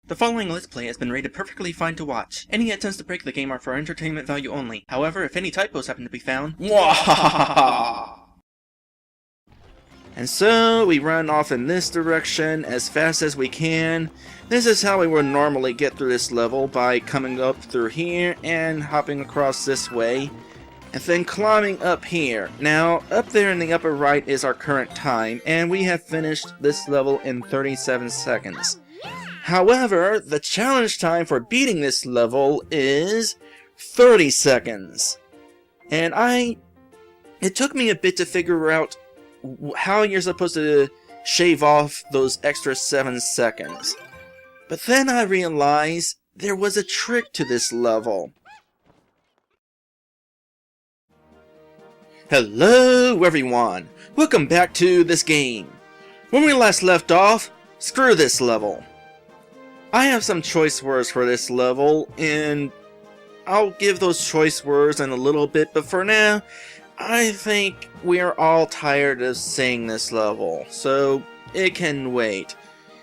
The following Let's Play has been rated perfectly fine to watch. Any attempts to break the game are for entertainment value only. However, if any typos happen to be found, mwahahaha! And so, we run off in this direction as fast as we can. This is how we would normally get through this level, by coming up through here and hopping across this way, and then climbing up here. Now, up there in the upper right is our current time, and we have finished this level in 37 seconds. However, the challenge time for beating this level is 30 seconds. And it took me a bit to figure out how you're supposed to shave off those extra 7 seconds. But then I realized there was a trick to this level. Hello everyone! Welcome back to this game. When we last left off, screw this level. I have some choice words for this level, and I'll give those choice words in a little bit, but for now, I think we're all tired of saying this level, so it can wait.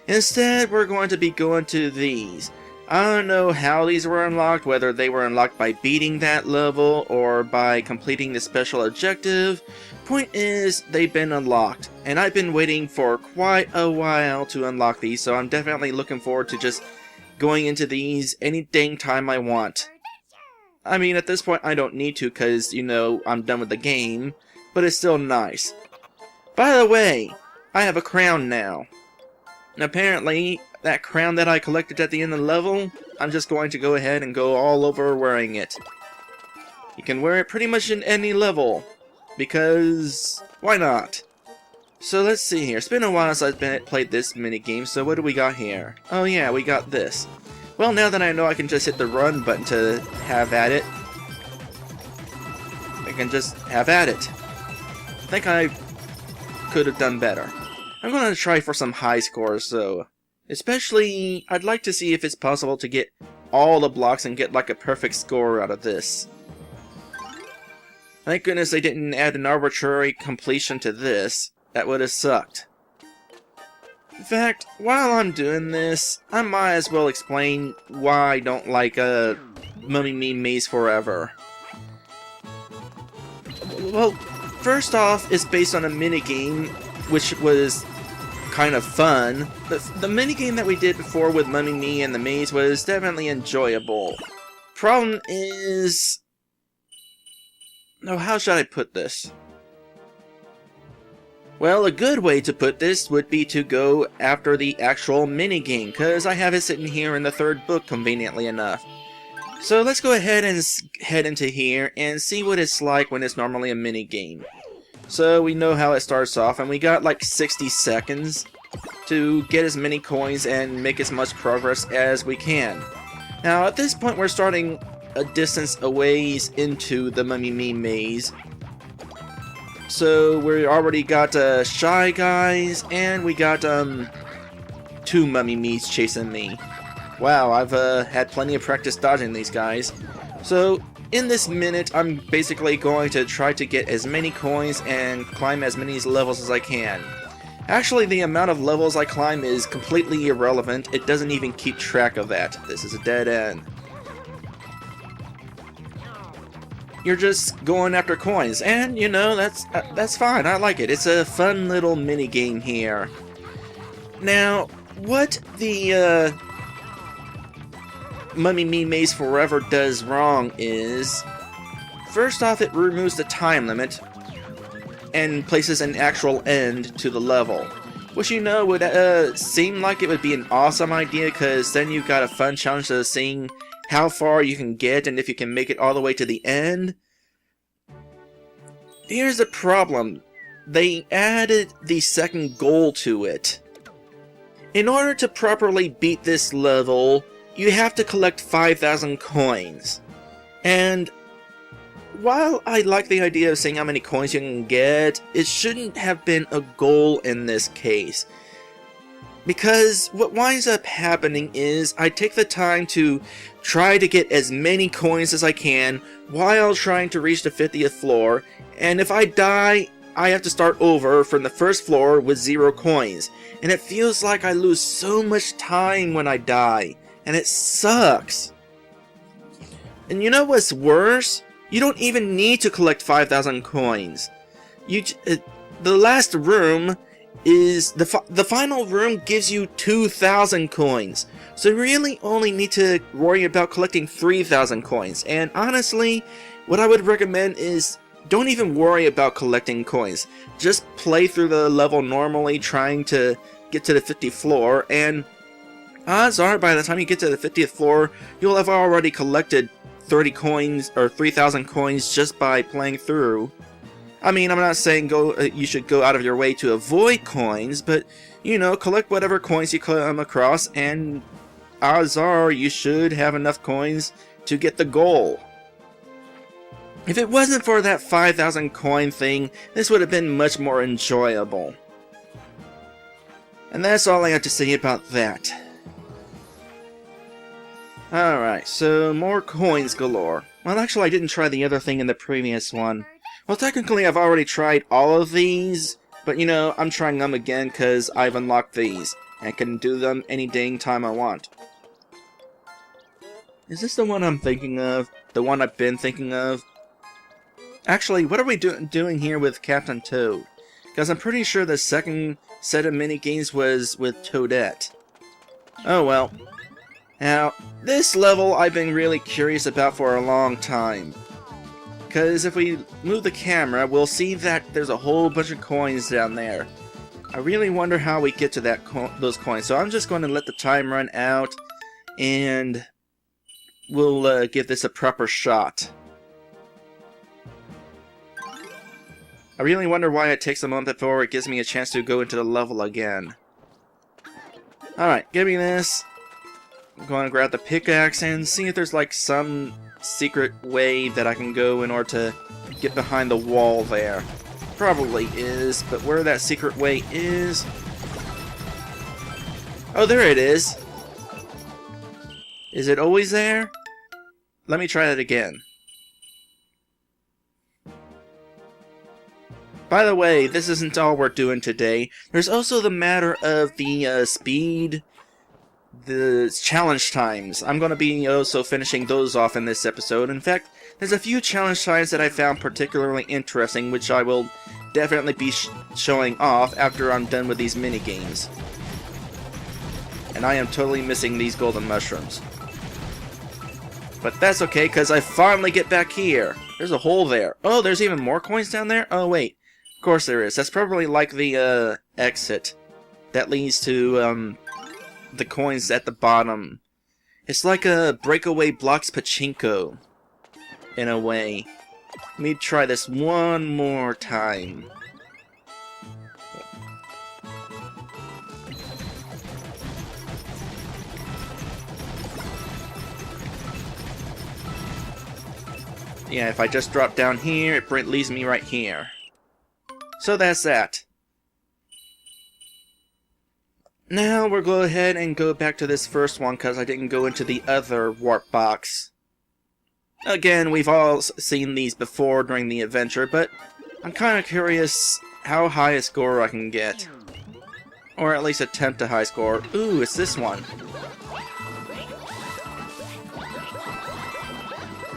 Instead, we're going to be going to these. I don't know how these were unlocked, whether they were unlocked by beating that level or by completing the special objective. Point is, they've been unlocked, and I've been waiting for quite a while to unlock these, so I'm definitely looking forward to just going into these any dang time I want. I mean, at this point I don't need to, because, you know, I'm done with the game, but it's still nice. By the way, I have a crown now. And apparently, that crown that I collected at the end of the level, I'm just going to go ahead and go all over wearing it. You can wear it pretty much in any level, because why not? So let's see here. It's been a while since I've played this minigame, so what do we got here? Oh yeah, we got this. Well, now that I know I can just hit the run button to have at it, I can just have at it. I think I could have done better. I'm going to try for some high scores, though. Especially, I'd like to see if it's possible to get all the blocks and get like a perfect score out of this. Thank goodness they didn't add an arbitrary completion to this. That would have sucked. In fact, while I'm doing this, I might as well explain why I don't like Mummy Me Maze Forever. Well, first off, it's based on a minigame, which was kind of fun. The minigame that we did before with Mummy Me and the Maze was definitely enjoyable. Problem is... No, how should I put this? Well, a good way to put this would be to go after the actual minigame, because I have it sitting here in the third book conveniently enough. So let's go ahead and head into here and see what it's like when it's normally a minigame. So we know how it starts off, and we got like 60 seconds to get as many coins and make as much progress as we can. Now at this point we're starting a distance a ways into the Mummy Me maze. So we already got Shy Guys, and we got 2 Mummy Me's chasing me. Wow, I've had plenty of practice dodging these guys. So in this minute, I'm basically going to try to get as many coins and climb as many levels as I can. Actually, the amount of levels I climb is completely irrelevant. It doesn't even keep track of that. This is a dead end. You're just going after coins, and you know, that's fine. I like it. It's a fun little mini game here. Now, what the Mummy Me Maze Forever does wrong is, first off, it removes the time limit and places an actual end to the level, which, you know, would seem like it would be an awesome idea, because then you've got a fun challenge to seeing how far you can get and if you can make it all the way to the end. Here's the problem. They added the second goal to it. In order to properly beat this level, you have to collect 5,000 coins. And while I like the idea of seeing how many coins you can get, it shouldn't have been a goal in this case. Because what winds up happening is I take the time to try to get as many coins as I can while trying to reach the 50th floor, and if I die, I have to start over from the first floor with 0 coins, and it feels like I lose so much time when I die, and it sucks. And you know what's worse? You don't even need to collect 5,000 coins. The last room is the final room gives you 2,000 coins, so you really only need to worry about collecting 3,000 coins. And honestly, what I would recommend is don't even worry about collecting coins. Just play through the level normally, trying to get to the 50th floor, and odds are by the time you get to the 50th floor, you'll have already collected 30 coins or 3,000 coins just by playing through. I mean, I'm not saying you should go out of your way to avoid coins, but, you know, collect whatever coins you come across, and odds are you should have enough coins to get the goal. If it wasn't for that 5,000 coin thing, this would have been much more enjoyable. And that's all I have to say about that. Alright, so more coins galore. Well, actually I didn't try the other thing in the previous one. Well, technically I've already tried all of these, but you know, I'm trying them again because I've unlocked these, and can do them any dang time I want. Is this the one I'm thinking of? The one I've been thinking of? Actually, what are we doing here with Captain Toad? Because I'm pretty sure the second set of minigames was with Toadette. Oh well. Now, this level I've been really curious about for a long time. Because if we move the camera, we'll see that there's a whole bunch of coins down there. I really wonder how we get to those coins, so I'm just going to let the time run out, and we'll give this a proper shot. I really wonder why it takes a moment before it gives me a chance to go into the level again. Alright, give me this. I'm going to grab the pickaxe and see if there's like some secret way that I can go in order to get behind the wall there. Probably is, but where that secret way is... Oh, there it is! Is it always there? Let me try that again. By the way, this isn't all we're doing today. There's also the matter of the speed, the challenge times. I'm going to be also finishing those off in this episode. In fact, there's a few challenge times that I found particularly interesting, which I will definitely be showing off after I'm done with these minigames. And I am totally missing these golden mushrooms. But that's okay, because I finally get back here. There's a hole there. Oh, there's even more coins down there? Oh, wait. Of course there is. That's probably like the exit that leads to the coins at the bottom. It's like a breakaway blocks pachinko, in a way. Let me try this one more time. Yeah, if I just drop down here, it leaves me right here. So that's that. Now we'll go ahead and go back to this first one because I didn't go into the other warp box. Again, we've all seen these before during the adventure, but I'm kind of curious how high a score I can get. Or at least attempt a high score. Ooh, it's this one.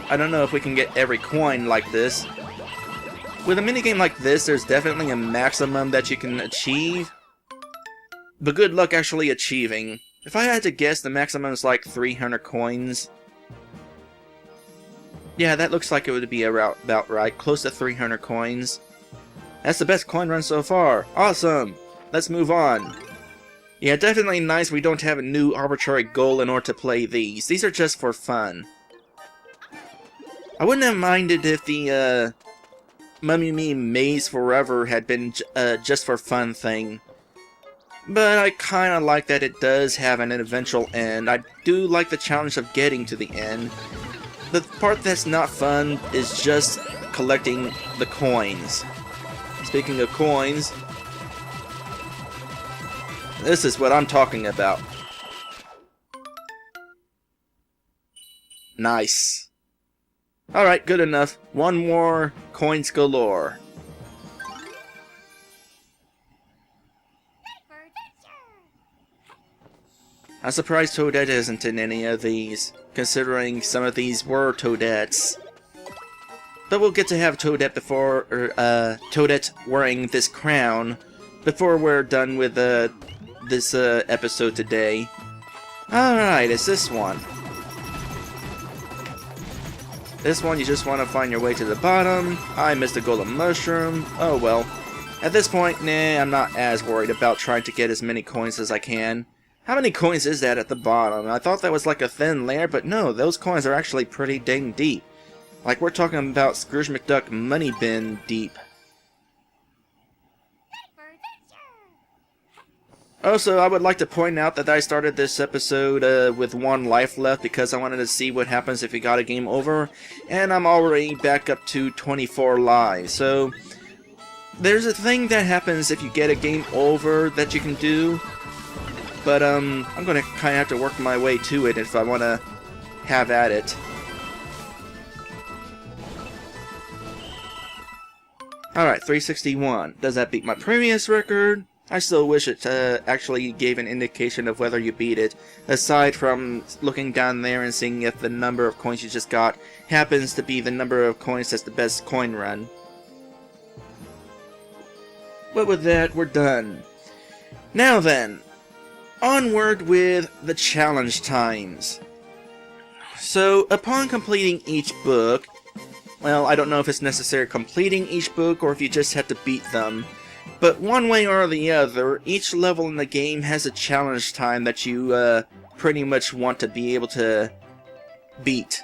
I don't know if we can get every coin like this. With a minigame like this, there's definitely a maximum that you can achieve. But good luck actually achieving. If I had to guess, the maximum is like 300 coins. Yeah, that looks like it would be about right. Close to 300 coins. That's the best coin run so far. Awesome! Let's move on. Yeah, definitely nice we don't have a new arbitrary goal in order to play these. These are just for fun. I wouldn't have minded if the Mummy Me Maze Forever had been just for fun thing. But I kind of like that it does have an eventual end. I do like the challenge of getting to the end. The part that's not fun is just collecting the coins. Speaking of coins, this is what I'm talking about. Nice. Alright, good enough. One more coins galore. I'm surprised Toadette isn't in any of these, considering some of these were Toadettes. But we'll get to have Toadette before, Toadette wearing this crown before we're done with this episode today. Alright, it's this one. This one, you just want to find your way to the bottom. I missed the golden mushroom. Oh well. At this point, nah, I'm not as worried about trying to get as many coins as I can. How many coins is that at the bottom? I thought that was like a thin layer, but no, those coins are actually pretty dang deep. Like we're talking about Scrooge McDuck money bin deep. Also, I would like to point out that I started this episode with 1 life left because I wanted to see what happens if you got a game over, and I'm already back up to 24 lives. So, there's a thing that happens if you get a game over that you can do, but I'm gonna kind of have to work my way to it if I want to have at it. Alright, 361. Does that beat my previous record? I still wish it actually gave an indication of whether you beat it, aside from looking down there and seeing if the number of coins you just got happens to be the number of coins that's the best coin run. But with that, we're done. Now then, onward with the challenge times. So, upon completing each book, well, I don't know if it's necessary completing each book or if you just have to beat them. But one way or the other, each level in the game has a challenge time that you pretty much want to be able to beat.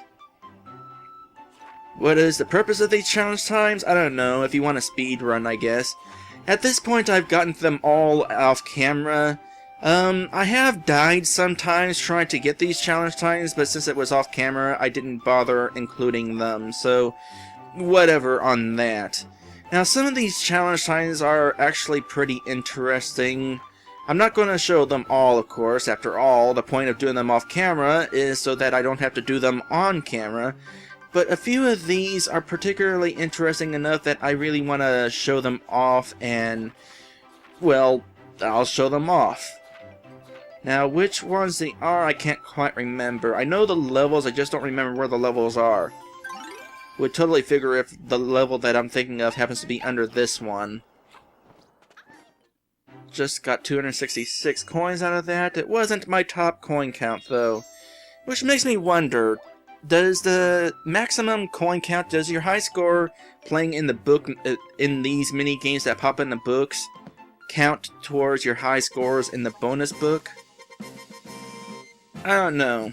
What is the purpose of these challenge times? I don't know, if you want a speed run, I guess. At this point, I've gotten them all off camera. I have died sometimes trying to get these challenge times, but since it was off camera, I didn't bother including them, so whatever on that. Now, some of these challenge times are actually pretty interesting. I'm not going to show them all, of course. After all, the point of doing them off camera is so that I don't have to do them on camera. But a few of these are particularly interesting enough that I really want to show them off, and, well, I'll show them off. Now, which ones they are, I can't quite remember. I know the levels, I just don't remember where the levels are. Would totally figure if the level that I'm thinking of happens to be under this one. Just got 266 coins out of that. It wasn't my top coin count, though. Which makes me wonder, does the maximum coin count, does your high score playing in the book, in these mini games that pop in the books, count towards your high scores in the bonus book? I don't know.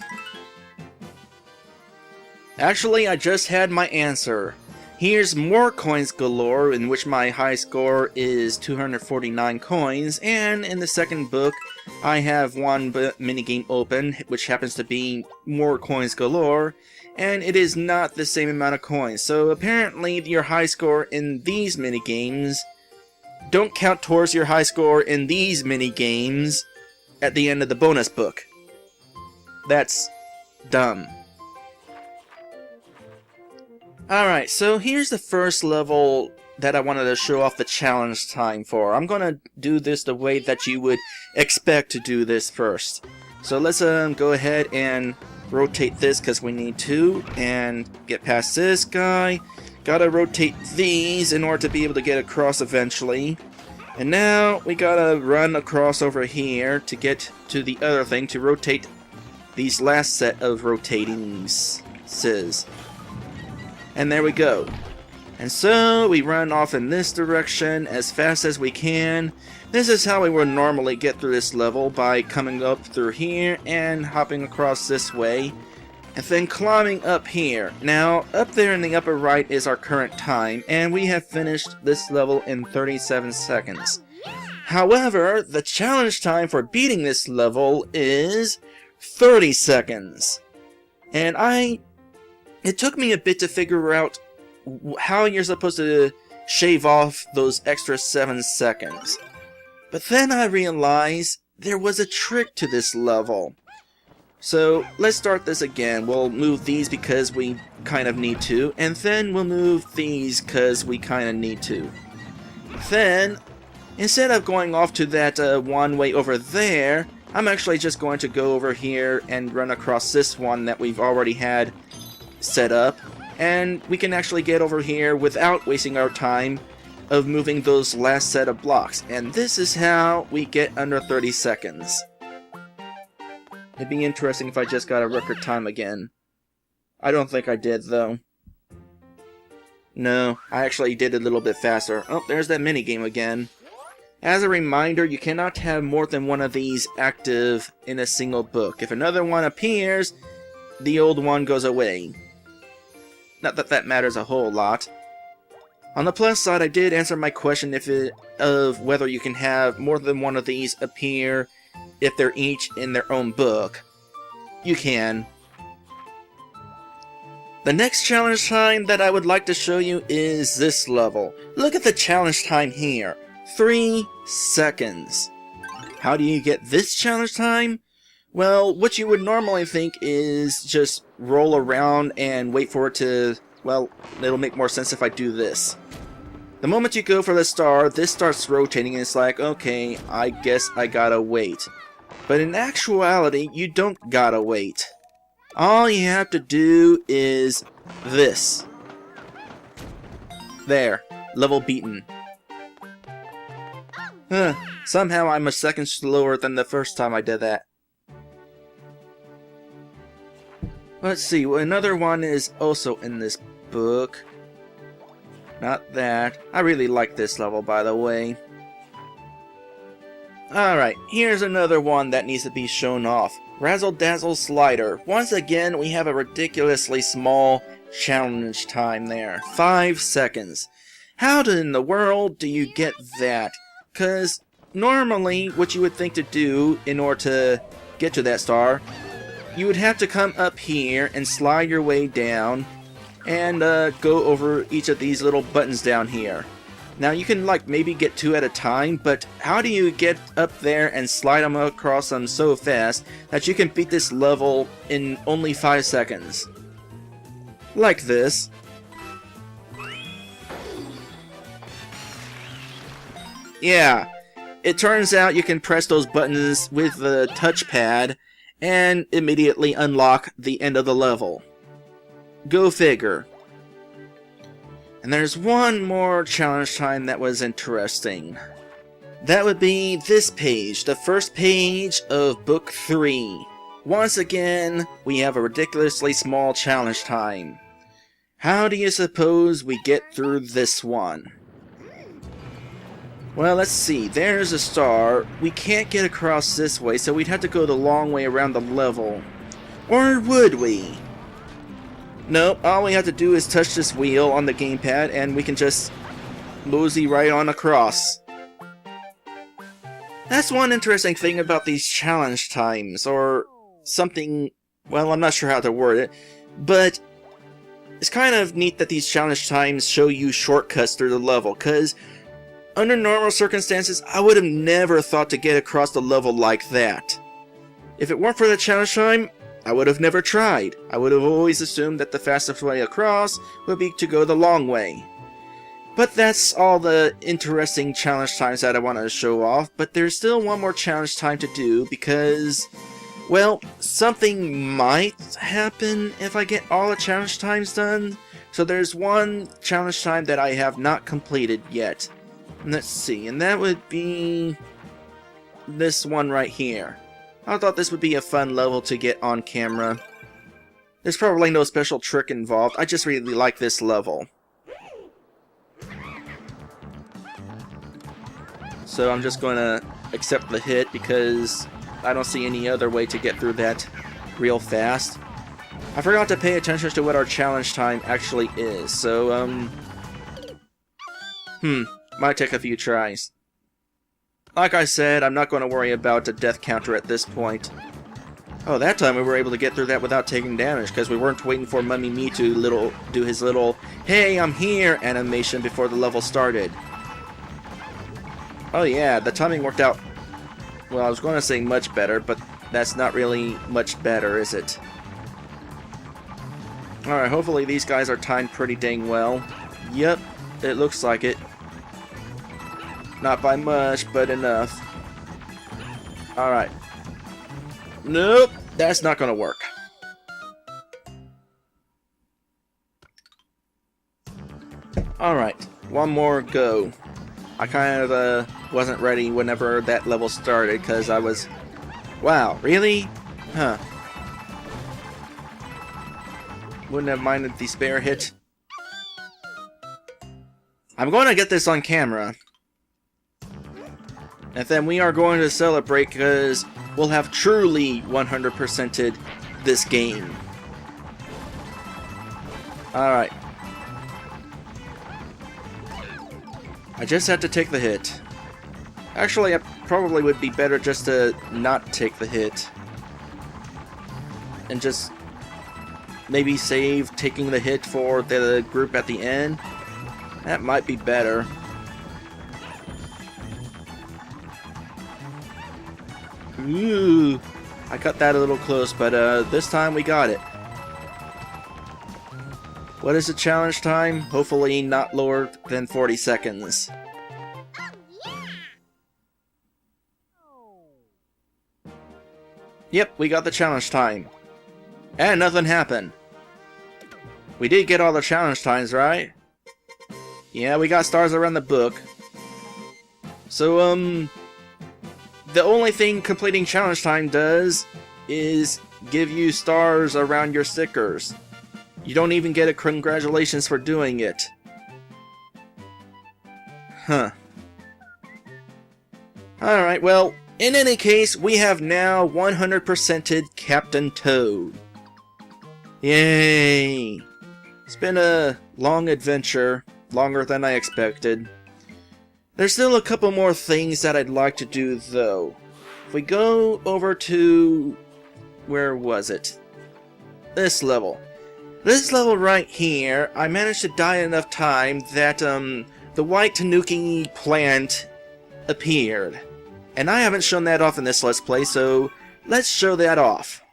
Actually, I just had my answer. Here's more coins galore, in which my high score is 249 coins, and in the second book, I have one minigame open, which happens to be more coins galore, and it is not the same amount of coins. So apparently, your high score in these minigames don't count towards your high score in these minigames at the end of the bonus book. That's dumb. Alright, so here's the first level that I wanted to show off the challenge time for. I'm gonna do this the way that you would expect to do this first. So let's go ahead and rotate this because we need to, and get past this guy. Gotta rotate these in order to be able to get across eventually. And now we gotta run across over here to get to the other thing to rotate these last set of rotatings. And there we go. And so we run off in this direction as fast as we can. This is how we would normally get through this level, by coming up through here and hopping across this way, and then climbing up here. Now, up there in the upper right is our current time, and we have finished this level in 37 seconds. However, the challenge time for beating this level is 30 seconds. And it took me a bit to figure out how you're supposed to shave off those extra 7 seconds. But then I realized there was a trick to this level. So let's start this again. We'll move these because we kind of need to, and then we'll move these because we kind of need to. Then, instead of going off to that one way over there, I'm actually just going to go over here and run across this one that we've already had set up, and we can actually get over here without wasting our time of moving those last set of blocks. And this is how we get under 30 seconds. It'd be interesting if I just got a record time again. I don't think I did, though. No, I actually did a little bit faster. Oh, there's that minigame again. As a reminder, you cannot have more than one of these active in a single book. If another one appears, the old one goes away. Not that that matters a whole lot. On the plus side, I did answer my question of whether you can have more than one of these appear if they're each in their own book. You can. The next challenge time that I would like to show you is this level. Look at the challenge time here. 3 seconds. How do you get this challenge time? Well, what you would normally think is just roll around and wait for it to... Well, it'll make more sense if I do this. The moment you go for the star, this starts rotating and it's like, okay, I guess I gotta wait. But in actuality, you don't gotta wait. All you have to do is this. There. Level beaten. Somehow I'm a second slower than the first time I did that. Let's see, another one is also in this book. Not that. I really like this level, by the way. Alright, here's another one that needs to be shown off. Razzle Dazzle Slider. Once again, we have a ridiculously small challenge time there. 5 seconds. How in the world do you get that? Because normally, what you would think to do in order to get to that star, you would have to come up here and slide your way down and go over each of these little buttons down here. Now you can like maybe get 2 at a time, but how do you get up there and slide them across them so fast that you can beat this level in only 5 seconds? Like this. Yeah, it turns out you can press those buttons with the touchpad and immediately unlock the end of the level. Go figure. And there's one more challenge time that was interesting. That would be this page, the first page of Book 3. Once again, we have a ridiculously small challenge time. How do you suppose we get through this one? Well, let's see. There's a star. We can't get across this way, so we'd have to go the long way around the level. Or would we? Nope, all we have to do is touch this wheel on the gamepad, and we can just mosey right on across. That's one interesting thing about these challenge times, or something... Well, I'm not sure how to word it, but it's kind of neat that these challenge times show you shortcuts through the level, because under normal circumstances, I would have never thought to get across the level like that. If it weren't for the challenge time, I would have never tried. I would have always assumed that the fastest way across would be to go the long way. But that's all the interesting challenge times that I wanted to show off, but there's still one more challenge time to do because, well, something might happen if I get all the challenge times done. So there's one challenge time that I have not completed yet. Let's see, and that would be this one right here. I thought this would be a fun level to get on camera. There's probably no special trick involved, I just really like this level. So I'm just going to accept the hit because I don't see any other way to get through that real fast. I forgot to pay attention to what our challenge time actually is, so might take a few tries. Like I said, I'm not going to worry about the death counter at this point. Oh, that time we were able to get through that without taking damage, because we weren't waiting for Mummy Me to do his little, "Hey, I'm here" animation before the level started. Oh yeah, the timing worked out, well, I was going to say much better, but that's not really much better, is it? Alright, hopefully these guys are timed pretty dang well. Yep, it looks like it. Not by much, but enough. Alright. Nope, that's not gonna work. Alright, one more go. I kind of wasn't ready whenever that level started because I was... Wow, really? Huh. Wouldn't have minded the spare hit. I'm going to get this on camera. And then we are going to celebrate because we'll have truly 100%ed this game. Alright. I just had to take the hit. Actually, it probably would be better just to not take the hit. And just maybe save taking the hit for the group at the end. That might be better. Ooh, I cut that a little close, but this time we got it. What is the challenge time? Hopefully not lower than 40 seconds. Yep, we got the challenge time. And nothing happened. We did get all the challenge times, right? Yeah, we got stars around the book. So, the only thing completing challenge time does is give you stars around your stickers. You don't even get a congratulations for doing it. Huh. Alright, well, in any case, we have now 100%ed Captain Toad. Yay! It's been a long adventure, longer than I expected. There's still a couple more things that I'd like to do, though. If we go over to... where was it? This level. This level right here, I managed to die enough time that, the white tanuki plant appeared. And I haven't shown that off in this Let's Play, so let's show that off.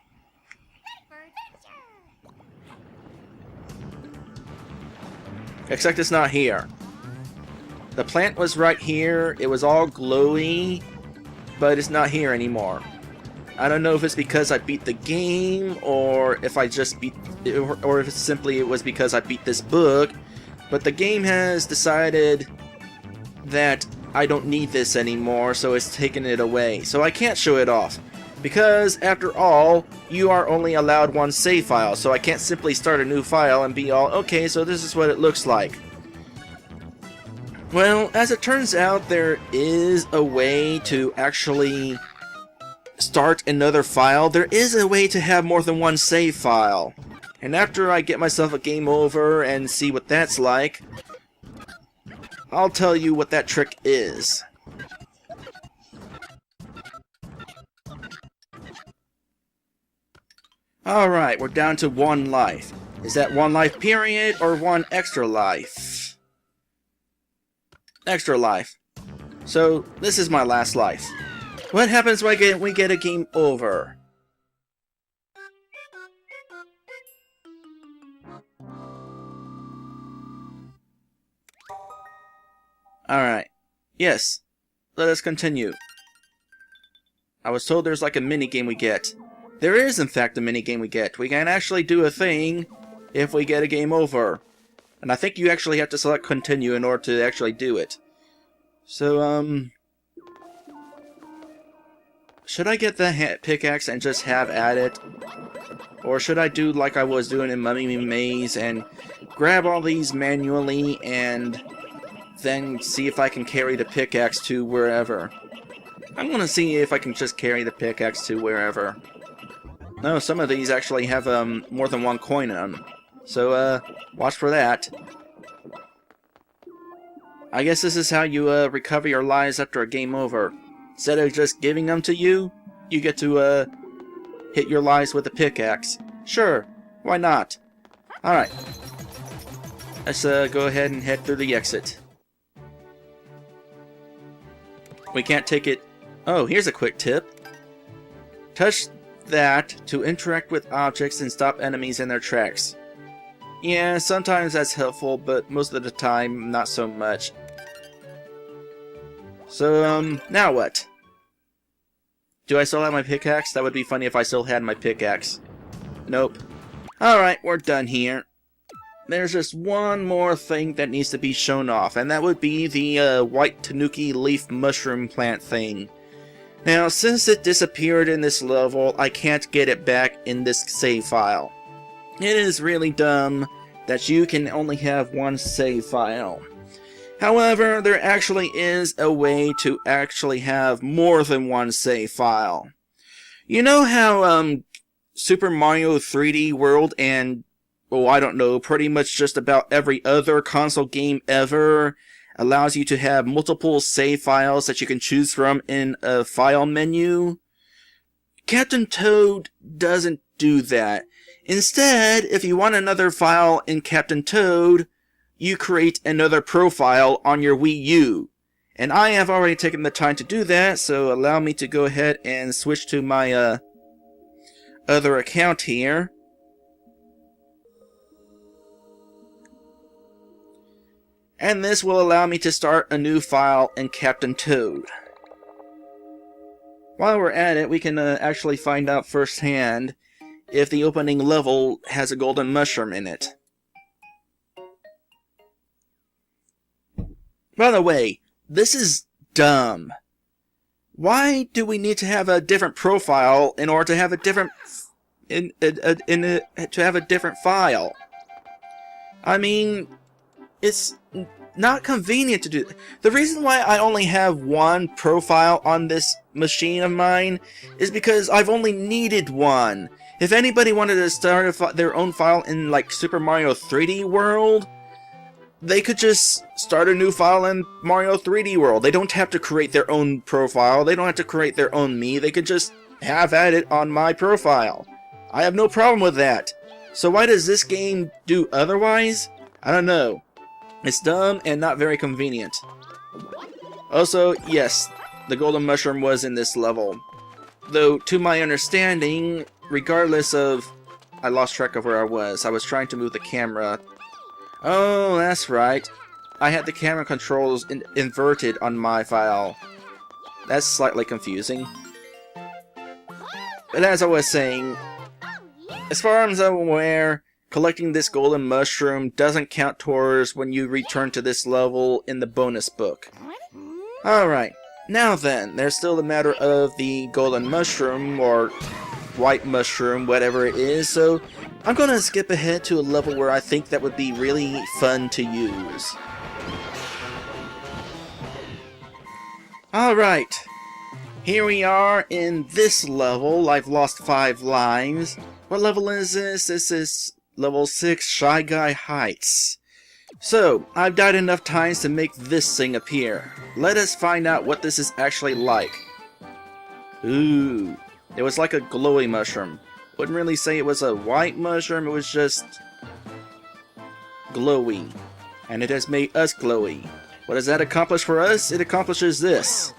Except it's not here. The plant was right here, it was all glowy, but it's not here anymore. I don't know if it's because I beat the game, or if I just beat, or if it's simply it was because I beat this book, but the game has decided that I don't need this anymore, so it's taken it away. So I can't show it off, because after all, you are only allowed one save file, so I can't simply start a new file and be all, okay, so this is what it looks like. Well, as it turns out, there is a way to actually start another file. There is a way to have more than one save file. And after I get myself a game over and see what that's like, I'll tell you what that trick is. Alright, we're down to 1 life. Is that 1 life period or 1 extra life? Extra life. So, this is my last life. What happens when we get a game over? Alright. Yes. Let us continue. I was told there's like a mini-game we get. There is in fact a mini-game we get. We can actually do a thing if we get a game over. And I think you actually have to select continue in order to actually do it. So, should I get the pickaxe and just have at it? Or should I do like I was doing in Mummy Maze and grab all these manually and then see if I can carry the pickaxe to wherever? I'm gonna see if I can just carry the pickaxe to wherever. No, some of these actually have more than 1 coin in them. So, watch for that. I guess this is how you recover your lives after a game over. Instead of just giving them to you, you get to hit your lives with a pickaxe. Sure, why not? Alright. Let's go ahead and head through the exit. We can't take it... Oh, here's a quick tip. Touch that to interact with objects and stop enemies in their tracks. Yeah, sometimes that's helpful, but most of the time, not so much. So, now what? Do I still have my pickaxe? That would be funny if I still had my pickaxe. Nope. Alright, we're done here. There's just one more thing that needs to be shown off, and that would be the white tanuki leaf mushroom plant thing. Now, since it disappeared in this level, I can't get it back in this save file. It is really dumb that you can only have one save file. However, there actually is a way to actually have more than one save file. You know how Super Mario 3D World and, oh, I don't know, pretty much just about every other console game ever allows you to have multiple save files that you can choose from in a file menu? Captain Toad doesn't do that. Instead, if you want another file in Captain Toad, you create another profile on your Wii U. And I have already taken the time to do that, so allow me to go ahead and switch to my other account here. And this will allow me to start a new file in Captain Toad. While we're at it, we can actually find out firsthand if the opening level has a golden mushroom in it. By the way, this is dumb. Why do we need to have a different profile in order to have a different to have a different file? I mean, it's not convenient to do. The reason why I only have one profile on this machine of mine is because I've only needed one. If anybody wanted to start their own file in like Super Mario 3D World, they could just start a new file in Mario 3D World. They don't have to create their own profile. They don't have to create their own me. They could just have at it on my profile. I have no problem with that. So why does this game do otherwise? I don't know. It's dumb and not very convenient. Also, yes, the golden mushroom was in this level. Though, to my understanding, regardless of... I lost track of where I was. I was trying to move the camera. Oh, that's right. I had the camera controls inverted on my file. That's slightly confusing. But as I was saying, as far as I'm aware, collecting this golden mushroom doesn't count towards when you return to this level in the bonus book. Alright, now then, there's still the matter of the golden mushroom, or white mushroom, whatever it is, so I'm gonna skip ahead to a level where I think that would be really fun to use. Alright, here we are in this level. I've lost 5 lives. What level is this? This is level 6, Shy Guy Heights. So, I've died enough times to make this thing appear. Let us find out what this is actually like. Ooh, it was like a glowy mushroom. Wouldn't really say it was a white mushroom, it was just glowy. And it has made us glowy. What does that accomplish for us? It accomplishes this.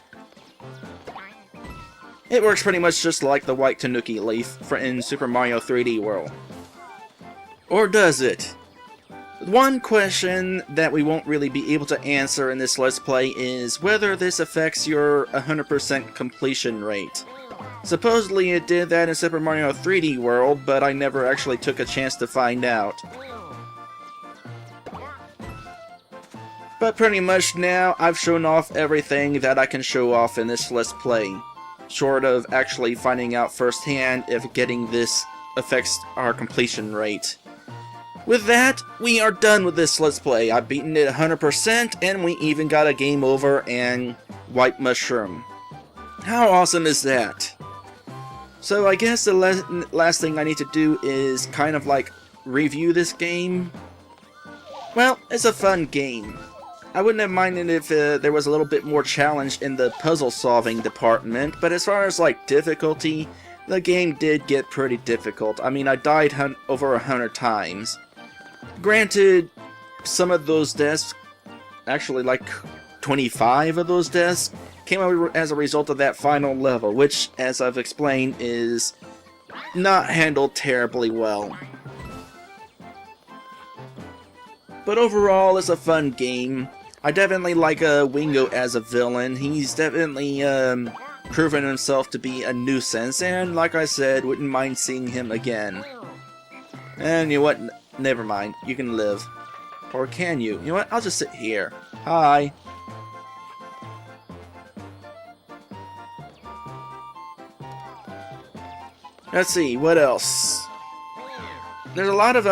It works pretty much just like the white tanuki leaf in Super Mario 3D World. Or does it? One question that we won't really be able to answer in this Let's Play is whether this affects your 100% completion rate. Supposedly it did that in Super Mario 3D World, but I never actually took a chance to find out. But pretty much now, I've shown off everything that I can show off in this Let's Play. Short of actually finding out firsthand if getting this affects our completion rate. With that, we are done with this Let's Play. I've beaten it 100%, and we even got a game over and white mushroom. How awesome is that? So I guess the last thing I need to do is kind of like review this game. Well, it's a fun game. I wouldn't have minded if there was a little bit more challenge in the puzzle solving department, but as far as like difficulty, the game did get pretty difficult. I mean, I died over 100 times. Granted, some of those deaths, actually like 25 of those deaths, came out as a result of that final level, which, as I've explained, is not handled terribly well. But overall, it's a fun game. I definitely like Wingo as a villain. He's definitely proven himself to be a nuisance, and like I said, wouldn't mind seeing him again. And you know what? Never mind. You can live. Or can you? You know what? I'll just sit here. Hi. Let's see, what else? There's a lot of,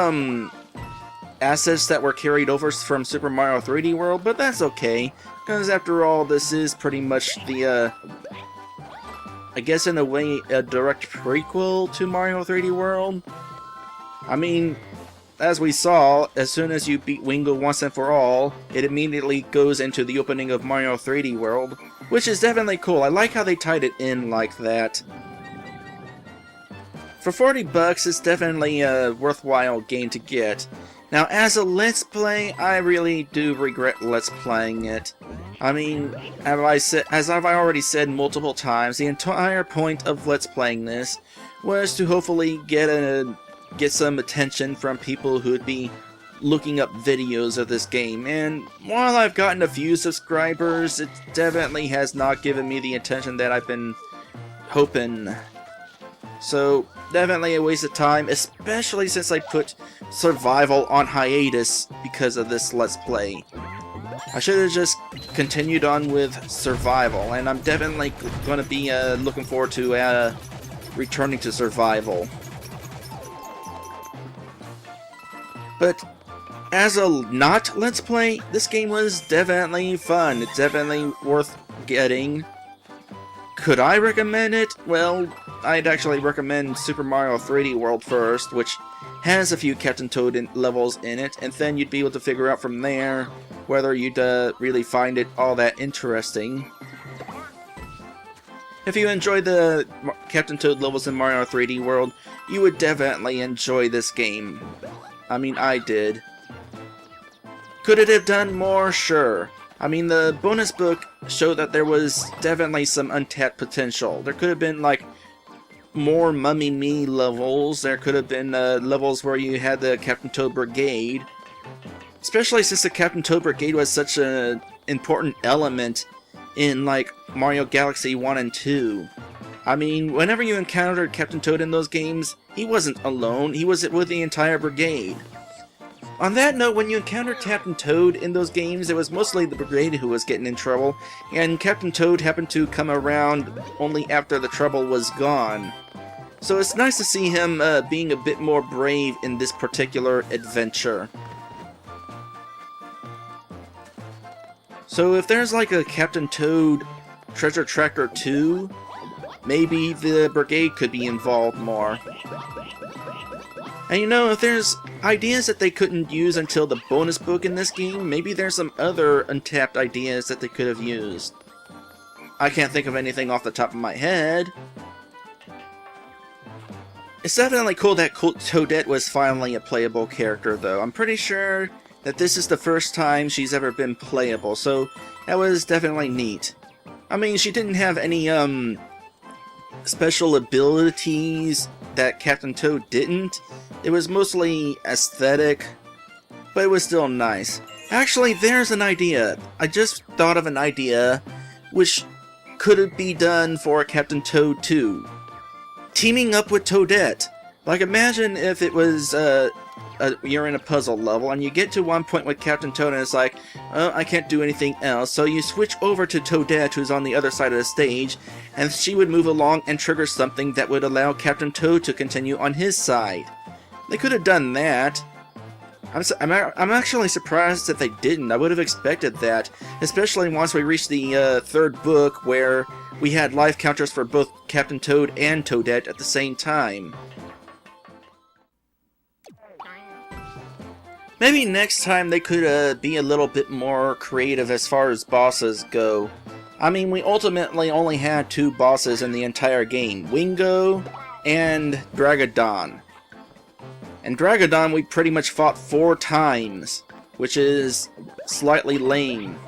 assets that were carried over from Super Mario 3D World, but that's okay. Because after all, this is pretty much the, I guess in a way, a direct prequel to Mario 3D World. I mean, as we saw, as soon as you beat Wingo once and for all, it immediately goes into the opening of Mario 3D World, which is definitely cool. I like how they tied it in like that. For 40 bucks, it's definitely a worthwhile game to get. Now, as a Let's Play, I really do regret Let's Playing it. I mean, as I've already said multiple times, the entire point of Let's Playing this was to hopefully get some attention from people who would be looking up videos of this game. And while I've gotten a few subscribers, it definitely has not given me the attention that I've been hoping. So, definitely a waste of time, especially since I put survival on hiatus because of this Let's Play. I should have just continued on with survival, and I'm definitely going to be looking forward to returning to survival. But as a not Let's Play, this game was definitely fun. It's definitely worth getting. Could I recommend it? Well, I'd actually recommend Super Mario 3D World first, which has a few Captain Toad levels in it, and then you'd be able to figure out from there whether you'd really find it all that interesting. If you enjoyed the Captain Toad levels in Mario 3D World, you would definitely enjoy this game. I mean, I did. Could it have done more? Sure. I mean, the bonus book showed that there was definitely some untapped potential. There could have been, like, more Mummy Me levels. There could have been levels where you had the Captain Toad Brigade. Especially since the Captain Toad Brigade was such an important element in, like, Mario Galaxy 1 and 2. I mean, whenever you encountered Captain Toad in those games, he wasn't alone. He was with the entire brigade. On that note, when you encountered Captain Toad in those games, it was mostly the brigade who was getting in trouble, and Captain Toad happened to come around only after the trouble was gone. So it's nice to see him being a bit more brave in this particular adventure. So if there's like a Captain Toad Treasure Tracker 2, maybe the brigade could be involved more. And you know, if there's ideas that they couldn't use until the bonus book in this game, maybe there's some other untapped ideas that they could have used. I can't think of anything off the top of my head. It's definitely cool that Toadette was finally a playable character, though. I'm pretty sure that this is the first time she's ever been playable, so that was definitely neat. I mean, she didn't have any, special abilities that Captain Toad didn't. It was mostly aesthetic, but it was still nice. Actually, there's an idea. I just thought of an idea which could be done for Captain Toad 2. Teaming up with Toadette. Like, imagine if it was, you're in a puzzle level, and you get to one point with Captain Toad, and it's like, oh, I can't do anything else, so you switch over to Toadette, who's on the other side of the stage, and she would move along and trigger something that would allow Captain Toad to continue on his side. They could have done that. I'm actually surprised that they didn't. I would have expected that, especially once we reached the third book, where we had life counters for both Captain Toad and Toadette at the same time. Maybe next time they could be a little bit more creative as far as bosses go. I mean, we ultimately only had 2 bosses in the entire game, Wingo and Dragodon. And Dragodon we pretty much fought 4 times, which is slightly lame.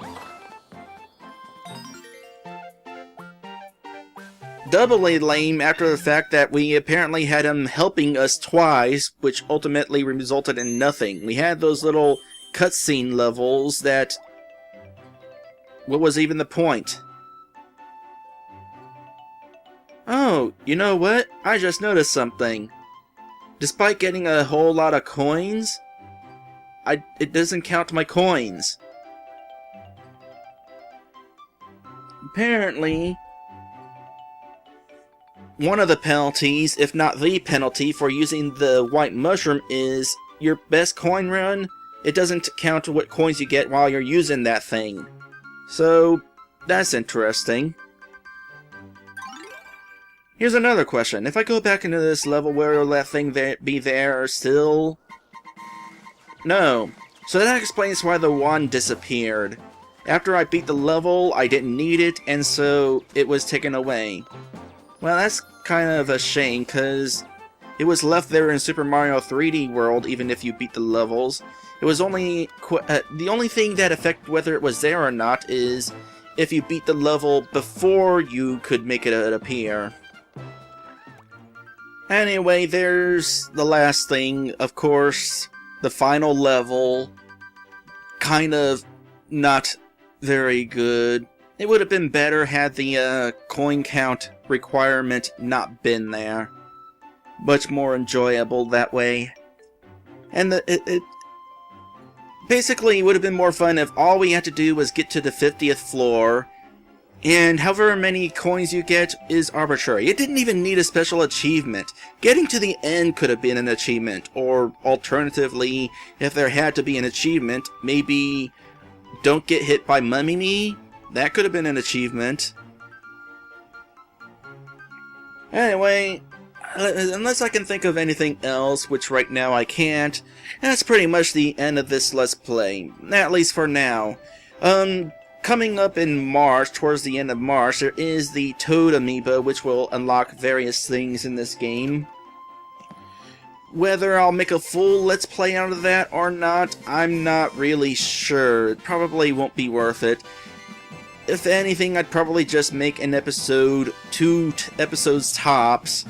Doubly lame after the fact that we apparently had him helping us twice, which ultimately resulted in nothing. We had those little cutscene levels that... what was even the point? Oh, you know what? I just noticed something. Despite getting a whole lot of coins, it doesn't count my coins. Apparently, one of the penalties, if not the penalty, for using the white mushroom is your best coin run. It doesn't count what coins you get while you're using that thing. So, that's interesting. Here's another question. If I go back into this level, will that thing be there still? No. So that explains why the wand disappeared. After I beat the level, I didn't need it, and so it was taken away. Well, that's kind of a shame, because it was left there in Super Mario 3D World, even if you beat the levels. It was only... the only thing that affected whether it was there or not is if you beat the level before you could make it appear. Anyway, there's the last thing, of course, the final level. Kind of not very good. It would have been better had the coin count requirement not been there. Much more enjoyable that way. And basically, it would have been more fun if all we had to do was get to the 50th floor, and however many coins you get is arbitrary. It didn't even need a special achievement. Getting to the end could have been an achievement, or alternatively, if there had to be an achievement, maybe don't get hit by Mummy Me? That could have been an achievement. Anyway, unless I can think of anything else, which right now I can't, that's pretty much the end of this Let's Play. At least for now. Coming up in March, towards the end of March, there is the Toad Amiibo, which will unlock various things in this game. Whether I'll make a full Let's Play out of that or not, I'm not really sure. It probably won't be worth it. If anything, I'd probably just make an episode, 2 episodes tops,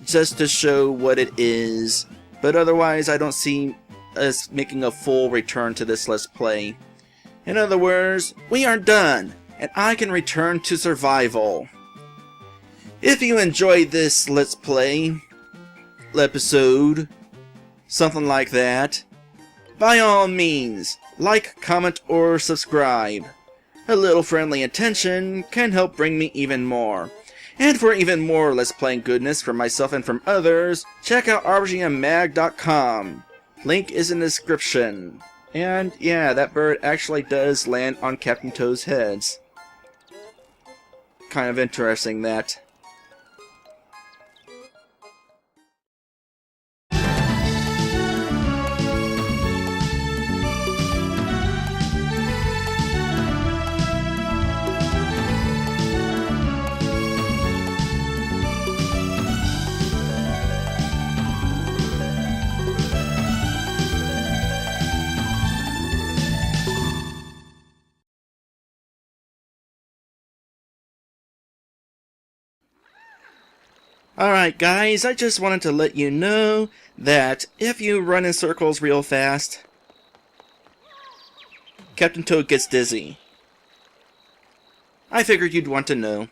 just to show what it is. But otherwise, I don't see us making a full return to this Let's Play. In other words, we are done, and I can return to survival. If you enjoyed this Let's Play, episode, something like that, by all means, like, comment, or subscribe. A little friendly attention can help bring me even more. And for even more Let's Playing goodness from myself and from others, check out RPGMmag.com. Link is in the description. And yeah, that bird actually does land on Captain Toad's heads. Kind of interesting, that. Alright guys, I just wanted to let you know that if you run in circles real fast, Captain Toad gets dizzy. I figured you'd want to know.